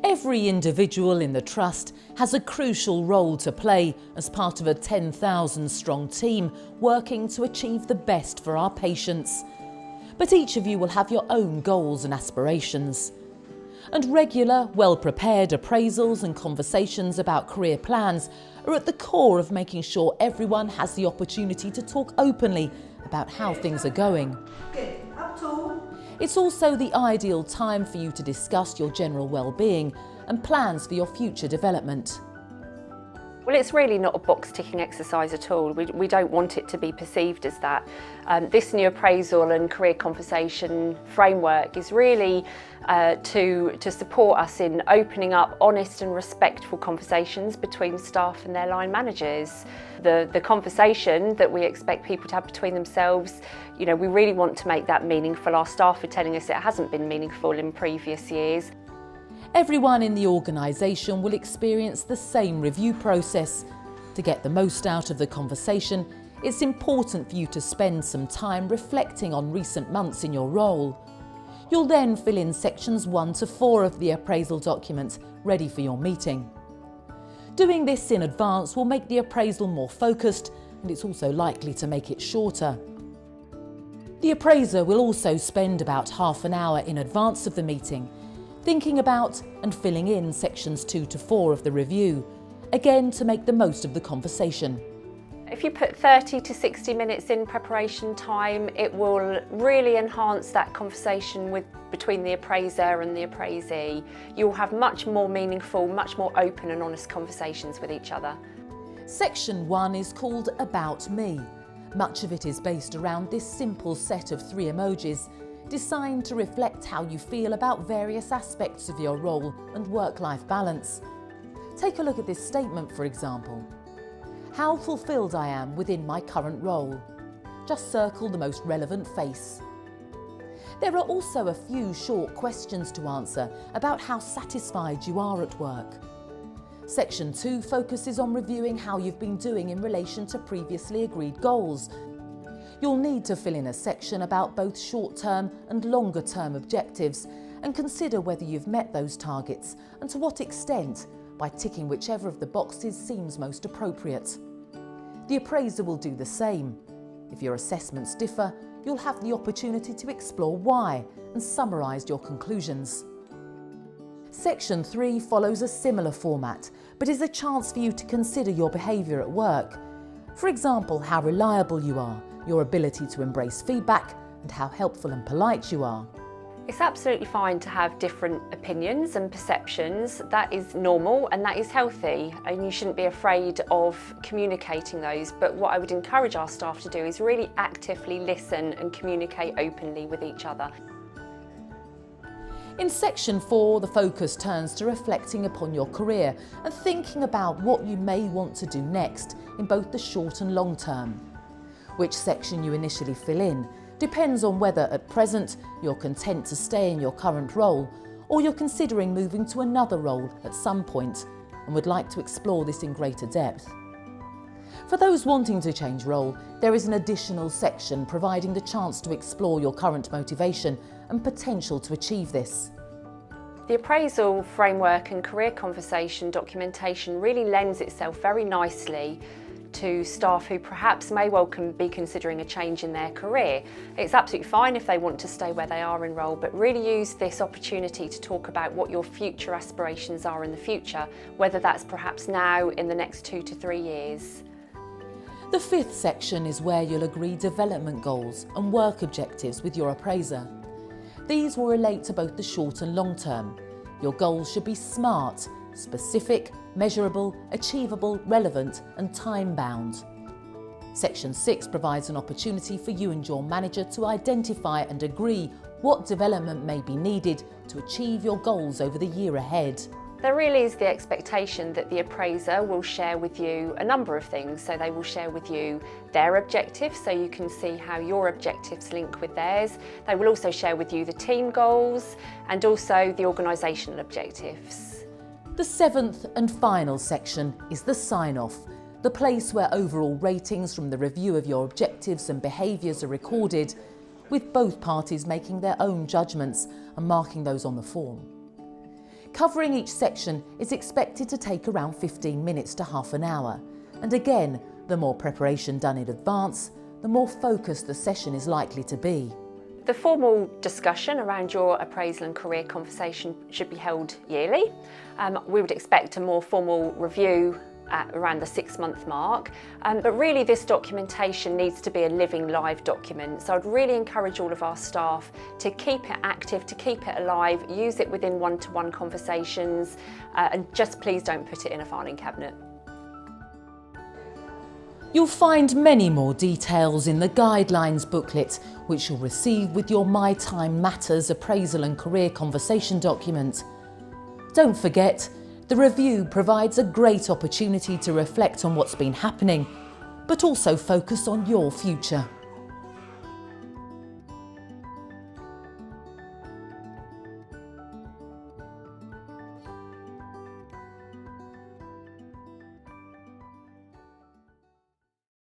Every individual in the Trust has a crucial role to play as part of a 10,000-strong team working to achieve the best for our patients. But each of you will have your own goals and aspirations. And regular, well-prepared appraisals and conversations about career plans are at the core of making sure everyone has the opportunity to talk openly about how things are going. Good. Up tall. It's also the ideal time for you to discuss your general well-being and plans for your future development. Well, it's really not a box-ticking exercise at all. We don't want it to be perceived as that. This new appraisal and career conversation framework is really to support us in opening up honest and respectful conversations between staff and their line managers. The conversation that we expect people to have between themselves, we really want to make that meaningful. Our staff are telling us it hasn't been meaningful in previous years. Everyone in the organisation will experience the same review process. To get the most out of the conversation, it's important for you to spend some time reflecting on recent months in your role. You'll then fill in sections 1 to 4 of the appraisal document ready for your meeting. Doing this in advance will make the appraisal more focused, and it's also likely to make it shorter. The appraiser will also spend about half an hour in advance of the meeting thinking about and filling in sections 2 to 4 of the review, again to make the most of the conversation. If you put 30 to 60 minutes in preparation time, it will really enhance that conversation between the appraiser and the appraisee. You'll have much more meaningful, much more open and honest conversations with each other. Section 1 is called About Me. Much of it is based around this simple set of 3 emojis, designed to reflect how you feel about various aspects of your role and work-life balance. Take a look at this statement, for example. How fulfilled I am within my current role. Just circle the most relevant face. There are also a few short questions to answer about how satisfied you are at work. Section 2 focuses on reviewing how you've been doing in relation to previously agreed goals. You'll need to fill in a section about both short-term and longer-term objectives and consider whether you've met those targets and to what extent by ticking whichever of the boxes seems most appropriate. The appraiser will do the same. If your assessments differ, you'll have the opportunity to explore why and summarise your conclusions. Section 3 follows a similar format, but is a chance for you to consider your behaviour at work. For example, how reliable you are, your ability to embrace feedback, and how helpful and polite you are. It's absolutely fine to have different opinions and perceptions. That is normal and that is healthy, and you shouldn't be afraid of communicating those. But what I would encourage our staff to do is really actively listen and communicate openly with each other. In Section 4, the focus turns to reflecting upon your career and thinking about what you may want to do next in both the short and long term. Which section you initially fill in depends on whether at present you're content to stay in your current role or you're considering moving to another role at some point and would like to explore this in greater depth. For those wanting to change role, there is an additional section providing the chance to explore your current motivation and potential to achieve this. The appraisal framework and career conversation documentation really lends itself very nicely to staff who perhaps may well be considering a change in their career. It's absolutely fine if they want to stay where they are in role, but really use this opportunity to talk about what your future aspirations are in the future, whether that's perhaps now in the next 2 to 3 years. The 5th section is where you'll agree development goals and work objectives with your appraiser. These will relate to both the short and long term. Your goals should be SMART, specific, measurable, achievable, relevant and time-bound. Section 6 provides an opportunity for you and your manager to identify and agree what development may be needed to achieve your goals over the year ahead. There really is the expectation that the appraiser will share with you a number of things. So they will share with you their objectives so you can see how your objectives link with theirs. They will also share with you the team goals and also the organisational objectives. The 7th and final section is the sign-off, the place where overall ratings from the review of your objectives and behaviours are recorded, with both parties making their own judgments and marking those on the form. Covering each section is expected to take around 15 minutes to half an hour. And again, the more preparation done in advance, the more focused the session is likely to be. The formal discussion around your appraisal and career conversation should be held yearly. We would expect a more formal review at around the 6-month mark, but really this documentation needs to be a living live document, so I'd really encourage all of our staff to keep it active, to keep it alive, use it within one-to-one conversations, and just please don't put it in a filing cabinet. You'll find many more details in the guidelines booklet, which you'll receive with your My Time Matters appraisal and career conversation document. Don't forget, the review provides a great opportunity to reflect on what's been happening, but also focus on your future.